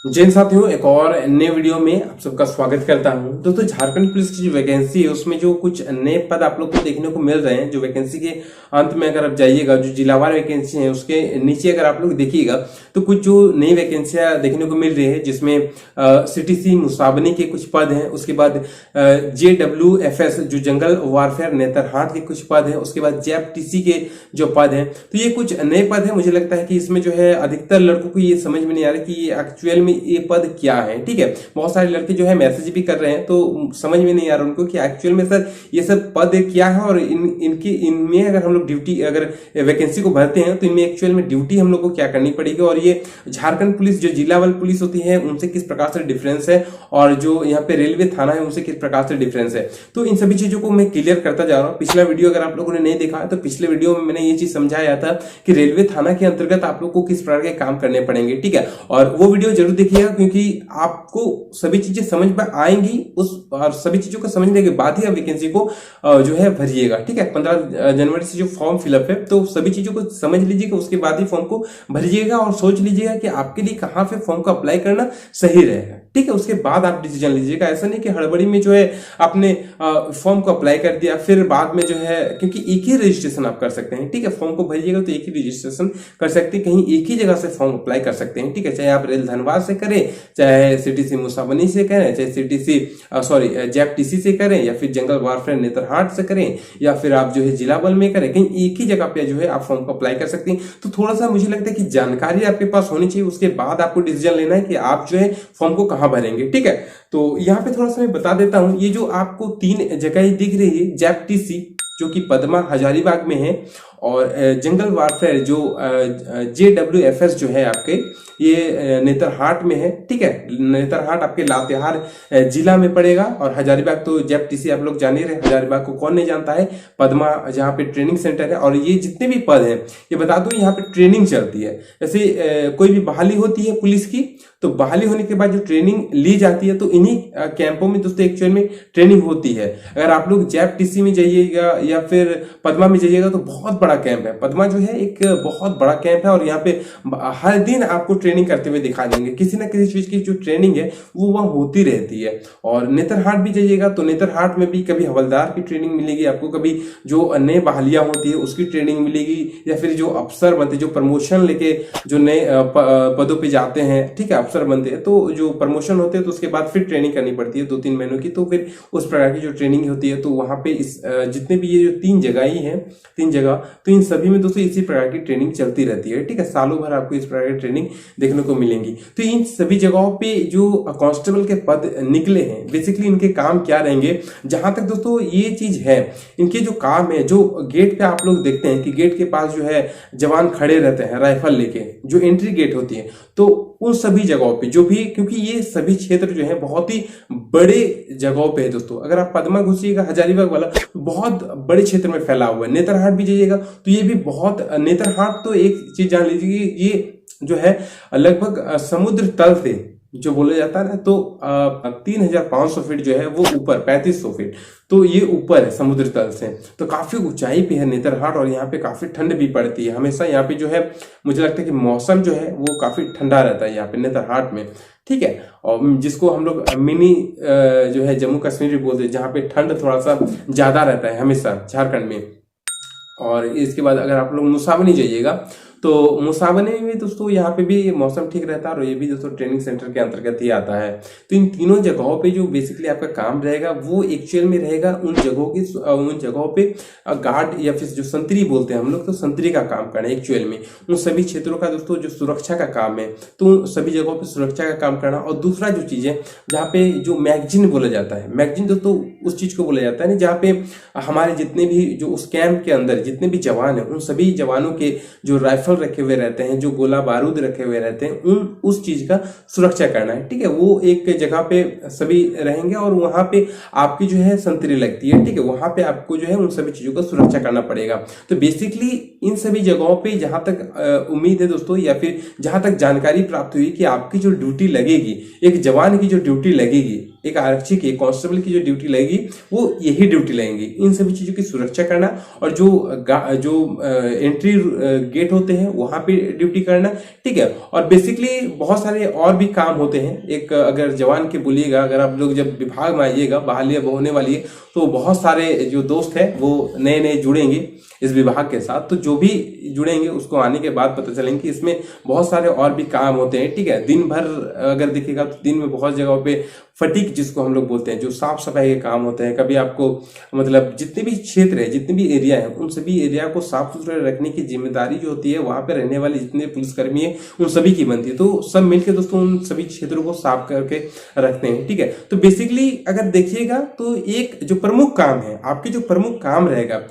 जैन साथियों, एक और नए वीडियो में आप सबका स्वागत करता हूं। दोस्तों, झारखंड पुलिस की जो वैकेंसी है उसमें जो कुछ नए पद आप लोग को देखने को मिल रहे हैं। जो वैकेंसी के अंत में अगर आप जाइएगा, जो जिलावार वैकेंसी है उसके नीचे अगर आप लोग देखिएगा तो कुछ जो नई वैकेंसियां देखने को मिल रही है, जिसमें सीटीसी मुसाबनी के कुछ पद हैं। उसके बाद JWFS जो जंगल वारफेयर नेतरहाट के कुछ पद हैं। उसके बाद JFTC के जो पद हैं। तो ये कुछ नए पद हैं। मुझे लगता है कि इसमें जो है अधिकतर लड़कों को ये समझ में नहीं आ रहा कि ये एक्चुअल में ये पद क्या है। ठीक है, बहुत सारे लड़के जो है मैसेज भी कर रहे हैं, तो समझ में नहीं आ रहा उनको कि एक्चुअल में सर ये सब पद क्या है और इनमें अगर हम लोग ड्यूटी, अगर वैकेंसी को भरते हैं तो इनमें एक्चुअल में ड्यूटी हम लोग को क्या करनी पड़ेगी, और ये झारखंड पुलिस जो जिला वाली पुलिस होती है उनसे किस प्रकार से डिफरेंस है, और जो यहाँ पे रेलवे थाना है उनसे किस प्रकार से डिफरेंस है। तो इन सभी चीजों को मैं क्लियर करता जा रहा हूँ। पिछला वीडियो अगर आप लोगों ने नहीं देखा है तो पिछले वीडियो में मैंने ये चीज समझाया था कि रेलवे थाना के अंतर्गत आप लोग को किस प्रकार के काम करने पड़ेंगे। ठीक है, और वो वीडियो जरूर देखिएगा, क्योंकि आपको सभी चीजें समझ में आएंगी और सभी चीजों को समझने के बाद ही आप वैकेंसी को जो है भरिएगा। ठीक है, 15 जनवरी से जो फॉर्म फिलअप है तो सभी चीजों को समझ लीजिएगा, उसके बाद ही फॉर्म को भरिएगा और सोच लीजिएगा कि आपके लिए कहां पे फॉर्म को अप्लाई करना सही रहेगा। ठीक है, उसके बाद आप डिसीजन लीजिएगा। ऐसा नहीं कि हड़बड़ी में जो है आपने फॉर्म को अप्लाई कर दिया, फिर बाद में जो है, क्योंकि एक ही रजिस्ट्रेशन आप कर सकते हैं। ठीक है, फॉर्म को भरिएगा तो एक ही रजिस्ट्रेशन कर सकते हैं, कहीं एक ही जगह से फॉर्म अप्लाई कर सकते हैं। ठीक है, चाहे आप रेल धनबाद से करें, चाहे सीटीसी मुसाबनी से करें, चाहे JFTC से करें, या फिर जंगल वारफेयर नेतरहाट से करें, या फिर आप जो है जिला बल में करें, कहीं एक ही जगह पे जो है आप फॉर्म को अप्लाई कर सकते हैं। तो थोड़ा सा मुझे लगता है कि जानकारी आपके पास होनी चाहिए, उसके बाद आपको डिसीजन लेना है कि आप जो है फॉर्म को कहां भरेंगे। ठीक है, तो यहाँ पे थोड़ा सा मैं बता देता हूं। ये जो आपको 3 जगह दिख रही है, JFTC जो कि पदमा हजारीबाग में है, और जंगल वारफेयर जो JWFS जो है आपके ये नेतरहाट में है। ठीक है, नेतरहाट आपके लातेहार जिला में पड़ेगा, और हजारीबाग तो JFTC आप लोग जान ही रहे, हजारीबाग को कौन नहीं जानता है। पदमा जहाँ पे ट्रेनिंग सेंटर है, और ये जितने भी पद हैं ये बता दूं यहाँ पे ट्रेनिंग चलती है। जैसे कोई भी बहाली होती है पुलिस की, तो बहाली होने के बाद जो ट्रेनिंग ली जाती है तो इन्हीं कैंपों में दोस्तों एक्चुअल में ट्रेनिंग होती है। अगर आप लोग JFTC में जाइएगा या फिर पदमा में जाइएगा तो बहुत बड़ा कैंप है। पदमा जो है एक बहुत बड़ा कैंप है, और यहाँ पे हर दिन आपको ट्रेनिंग करते हुए दिखा देंगे। किसी ना किसी चीज की जो ट्रेनिंग है वो वहां होती रहती है। और नेतरहाट भी जाइएगा तो नेतरहाट में भी कभी हवलदार की ट्रेनिंग मिलेगी आपको, कभी जो नए बहालियां होती है उसकी ट्रेनिंग मिलेगी, या फिर जो अफसर बनते, जो प्रमोशन लेके जो नए पदों पे जाते हैं, ठीक है, अफसर बनते हैं, तो जो प्रमोशन होते हैं तो उसके बाद फिर ट्रेनिंग करनी पड़ती है 2-3 महीनों की। तो फिर उस प्रकार की जो ट्रेनिंग होती है, तो वहां पे इस जितने भी ये जो 3 जगह ही हैं, 3 जगह, तो इन सभी में दोस्तों इसी प्रकार की ट्रेनिंग चलती रहती है। ठीक है, सालों भर आपको इस प्रकार की ट्रेनिंग देखने को मिलेंगी। तो इन सभी जगहों पे जो कांस्टेबल के पद निकले हैं, बेसिकली इनके काम क्या रहेंगे, जहां तक दोस्तों ये चीज है, इनके जो काम है, जो गेट पे आप लोग देखते हैं कि गेट के पास जो है जवान खड़े रहते हैं राइफल लेके, जो एंट्री गेट होती है, तो उन सभी जगहों पे जो भी, क्योंकि ये सभी क्षेत्र जो है बहुत ही बड़े जगहों पे है दोस्तों। अगर आप पदमा घुसिएगा, हजारीबाग वाला तो बहुत बड़े क्षेत्र में फैला हुआ है। नेतरहाट भी जाइएगा तो ये भी बहुत, नेतरहाट तो एक चीज जान लीजिए, ये जो है लगभग समुद्र तल से जो बोला जाता है ना, तो 3500 फीट जो है वो ऊपर, 3500 फीट, तो ये ऊपर है समुद्र तल से, तो काफी ऊंचाई पे है नेतरहाट, और यहाँ पे काफी ठंड भी पड़ती है हमेशा। यहाँ पे जो है मुझे लगता है कि मौसम जो है वो काफी ठंडा रहता है यहाँ पे नेतरहाट में। ठीक है, और जिसको हम लोग मिनी जो है जम्मू कश्मीर बोलते हैं, जहाँ पे ठंड थोड़ा सा ज्यादा रहता है हमेशा झारखंड में। और इसके बाद अगर आप लोग मुसाबनी जाइएगा तो मुसाबनी में भी दोस्तों यहाँ पे भी मौसम ठीक रहता है, और ये भी दोस्तों ट्रेनिंग सेंटर के अंतर्गत ही आता है। तो इन तीनों जगहों पे जो बेसिकली आपका काम रहेगा वो एक्चुअल में रहेगा उन जगहों पे गार्ड, या फिर जो संतरी बोलते हैं हम लोग, तो संतरी का काम करना है एक्चुअल में। उन सभी क्षेत्रों का दोस्तों जो सुरक्षा का काम है, तो उन सभी जगहों पे सुरक्षा का काम करना। और दूसरा जो चीज है, जहाँ पे जो मैगजीन बोला जाता है, मैगजीन दोस्तों उस चीज को बोला जाता है ना, जहाँ पे हमारे जितने भी जो उस कैंप के अंदर जितने भी जवान है, उन सभी जवानों के जो राइफल रखे हुए रहते हैं, जो गोला बारूद रखे हुए रहते हैं, उस चीज का सुरक्षा करना है। ठीक है, वो एक जगह पे सभी रहेंगे, और वहां पे आपकी जो है संतरी लगती है। ठीक है, वहां पे आपको जो है उन सभी चीजों का सुरक्षा करना पड़ेगा। तो बेसिकली इन सभी जगहों पे जहां तक उम्मीद है दोस्तों, या फिर जहां तक जानकारी प्राप्त हुई कि आपकी जो ड्यूटी लगेगी, एक जवान की जो ड्यूटी लगेगी एक आरक्षी की, कांस्टेबल की जो ड्यूटी लगेगी वो यही ड्यूटी लगेंगी, इन सभी चीजों की सुरक्षा करना और जो एंट्री गेट होते हैं वहां पे ड्यूटी करना, ठीक है। और बेसिकली बहुत सारे और भी काम होते हैं। एक अगर जवान के बोलिएगा, अगर आप लोग जब विभाग में आइएगा, बहाली अब होने वाली है, तो बहुत सारे जो दोस्त हैं वो नए नए जुड़ेंगे इस विभाग के साथ। तो जो भी जुड़ेंगे उसको आने के बाद पता चलेंगे कि इसमें बहुत सारे और भी काम होते हैं, ठीक है। दिन भर अगर देखिएगा तो दिन में बहुत जगहों पे फटीक जिसको हम लोग बोलते हैं, जो साफ सफाई के काम होते हैं, कभी आपको मतलब जितने भी क्षेत्र है, जितने भी एरिया है, उन सभी एरिया को साफ सुथरा रखने की जिम्मेदारी जो होती है वहां पे रहने वाले जितने पुलिसकर्मी है उन सभी की बनती है। तो सब मिलकर दोस्तों उन सभी क्षेत्रों को साफ करके रखते हैं, ठीक है। तो बेसिकली अगर देखिएगा तो एक जो प्रमुख काम है, आपके जो प्रमुख काम रहेगा,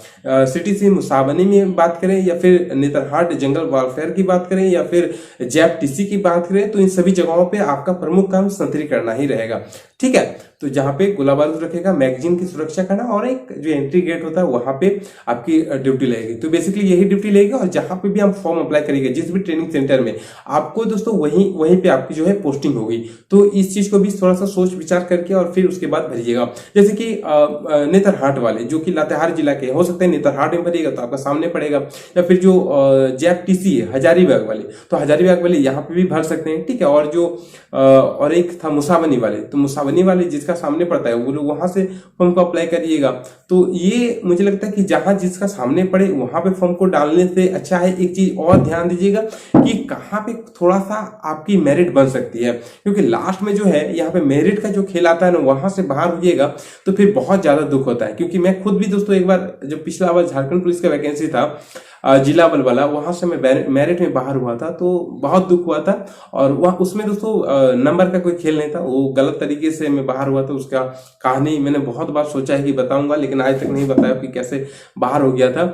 सिटी से मुसाबनी में बात करें या फिर नेतरहाट जंगल वेलफेयर की बात करें या फिर जैप टीसी की बात करें, तो इन सभी जगहों पे आपका प्रमुख काम संतरी करना ही रहेगा, ठीक है। तो जहां पे गोला बारूद रखेगा, मैगजीन की सुरक्षा करना और एक जो एंट्री गेट होता है वहां पे आपकी ड्यूटी लगेगी। तो बेसिकली यही ड्यूटी लगेगी। और जहां पे भी हम फॉर्म अप्लाई करेंगे, जिस भी ट्रेनिंग सेंटर में, आपको दोस्तों वहीं पे आपकी जो है पोस्टिंग होगी। तो इस चीज को भी थोड़ा सा सोच विचार करके और फिर उसके बाद भरिएगा। जैसे कि नेतरहाट वाले जो कि लातेहार जिला के हो सकते हैं, नेतरहाट में भरिएगा तो आपका सामने पड़ेगा। या फिर जो जैप टीसी है हजारीबाग वाले, तो हजारीबाग वाले यहाँ पे भी भर सकते हैं, ठीक है। और जो और एक था मुसाबनी वाले, तो मुसाबनी वाले जिसका सामने पड़ता है वो लोग वहां से फॉर्म को अप्लाई करिएगा। तो ये मुझे लगता है कि जहां जिसका सामने पड़े वहां पे फॉर्म को डालने से अच्छा है। एक चीज और ध्यान दीजिएगा कि कहां पे थोड़ा सा आपकी मेरिट बन सकती है, क्योंकि लास्ट में जो है यहाँ पे मेरिट का जो खेल आता है ना, वहां से बाहर होइएगा तो फिर बहुत ज्यादा दुख होता है। क्योंकि मैं खुद भी दोस्तों एक बार जब पिछला बार झारखंड पुलिस का वैकेंसी था जिला बल वाला, वहां से मैं मेरिट में बाहर हुआ था तो बहुत दुख हुआ था। और वह उसमें दोस्तों नंबर का कोई खेल नहीं था, वो गलत तरीके से मैं बाहर हुआ था। उसका कहानी मैंने बहुत बार सोचा है कि बताऊंगा, लेकिन आज तक नहीं बताया कि कैसे बाहर हो गया था।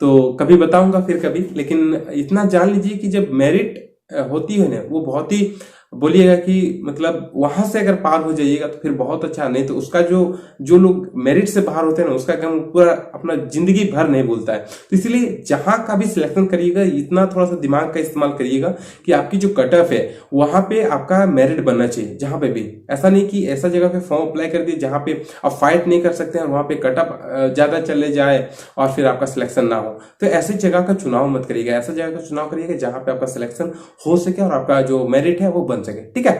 तो कभी बताऊंगा फिर कभी। लेकिन इतना जान लीजिए कि जब मेरिट होती है ना, वो बहुत ही बोलिएगा कि मतलब वहां से अगर पार हो जाइएगा तो फिर बहुत अच्छा। नहीं तो उसका जो लोग मेरिट से बाहर होते हैं ना, उसका काम पूरा अपना जिंदगी भर नहीं भूलता है। तो इसलिए जहां का भी सिलेक्शन करिएगा, इतना थोड़ा सा दिमाग का इस्तेमाल करिएगा कि आपकी जो कट ऑफ है वहां पे आपका मेरिट बनना चाहिए। जहां पे भी ऐसा नहीं कि ऐसा जगह पे फॉर्म अप्लाई कर दिए जहां पे आप फाइट नहीं कर सकते हैं और वहां पे कट ऑफ ज्यादा चले जाए और फिर आपका सिलेक्शन ना हो। तो ऐसी जगह का चुनाव मत करिएगा, ऐसा जगह का चुनाव करिएगा जहां पे आपका सिलेक्शन हो सके और आपका जो मेरिट है वो बन सके, ठीक है।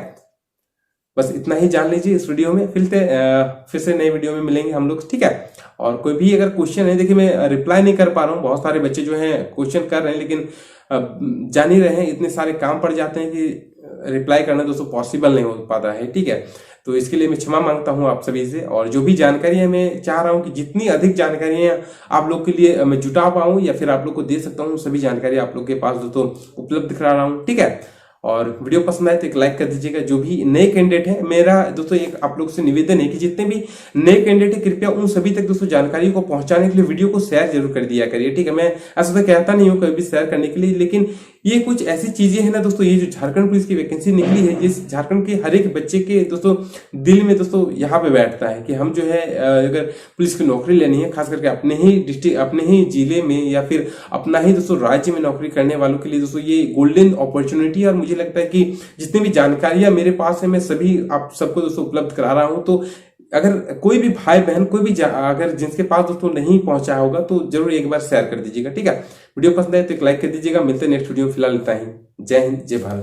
बस इतना ही जान लीजिए इस वीडियो में। फिर से नई वीडियो में मिलेंगे हम लोग, ठीक है। और कोई भी अगर क्वेश्चन है, देखिए मैं रिप्लाई नहीं कर पा रहा हूँ, बहुत सारे बच्चे जो हैं क्वेश्चन कर रहे हैं, लेकिन जान ही रहे हैं इतने सारे काम पड़ जाते हैं कि रिप्लाई करना दोस्तों पॉसिबल नहीं हो पाता है, ठीक है। तो इसके लिए मैं क्षमा मांगता हूं आप सभी से। और जो भी जानकारी है मैं चाह रहा हूं कि जितनी अधिक जानकारियां आप लोग के लिए मैं जुटा पाऊं या फिर आप लोग को दे सकता हूं, सभी जानकारी आप लोग के पास दोस्तों उपलब्ध करा रहा हूं, ठीक है। और वीडियो पसंद आए तो एक लाइक कर दीजिएगा। जो भी नए कैंडिडेट है, मेरा दोस्तों एक आप लोग से निवेदन है कि जितने भी नए कैंडिडेट है, कृपया उन सभी तक दोस्तों जानकारी को पहुंचाने के लिए वीडियो को शेयर जरूर कर दिया करिए, ठीक है। मैं ऐसा तो कहता नहीं हूँ कभी भी शेयर करने के लिए, लेकिन ये कुछ ऐसी चीजें हैं ना दोस्तों, ये जो झारखंड पुलिस की वैकेंसी निकली है, जिस झारखंड के हर एक बच्चे के दोस्तों दिल में दोस्तों यहाँ पे बैठता है कि हम जो है अगर पुलिस की नौकरी लेनी है, खास करके अपने ही डिस्ट्रिक्ट, अपने ही जिले में या फिर अपना ही दोस्तों राज्य में नौकरी करने वालों के लिए दोस्तों ये गोल्डन अपॉर्चुनिटी। और मुझे लगता है कि जितनी भी जानकारियां मेरे पास है मैं सभी आप सबको दोस्तों उपलब्ध करा रहा हूं। तो अगर कोई भी भाई बहन कोई भी अगर जिनके पास दोस्तों नहीं पहुंचा होगा तो जरूर एक बार शेयर कर दीजिएगा, ठीक है। वीडियो पसंद आए तो एक लाइक कर दीजिएगा। मिलते हैं नेक्स्ट वीडियो, फिलहाल इतना ही। जय हिंद, जय भारत।